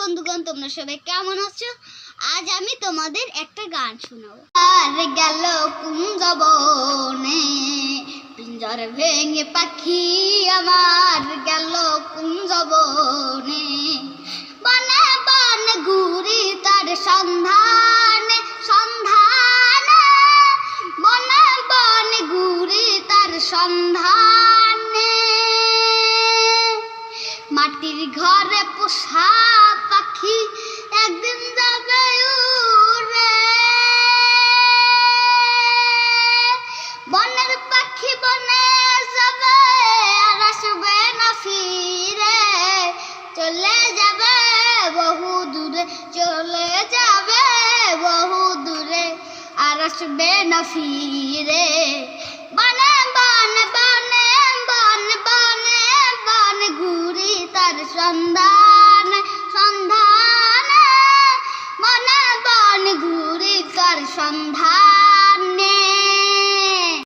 বন্ধুগণ, তোমরা সবাই কেমন আছো? আজ আমি তোমাদের একটা গান শোনাবো। আর গেল কুঞ্জবনে পিঞ্জর ভেঙে পাখি আমার গেল কুঞ্জবনে, বনে বনে ঘুরি তার সন্ধানে সন্ধানে, বনে বনে ঘুরি তার সন্ধানে। মাটির ঘরে পোষা পাখি একদিন যাবে উড়ে, বনের পাখি বনে যাবে আর আসবে না ফিরে, চলে যাবে বহু দূরে, চলে যাবে বহু দূরে আর আসবে না ফিরে। বনে বনে বনে বনে বনে বনে ঘুরি তার সন্ধানে সন্ধানে, বনে বনে ঘুরি তার সন্ধানে।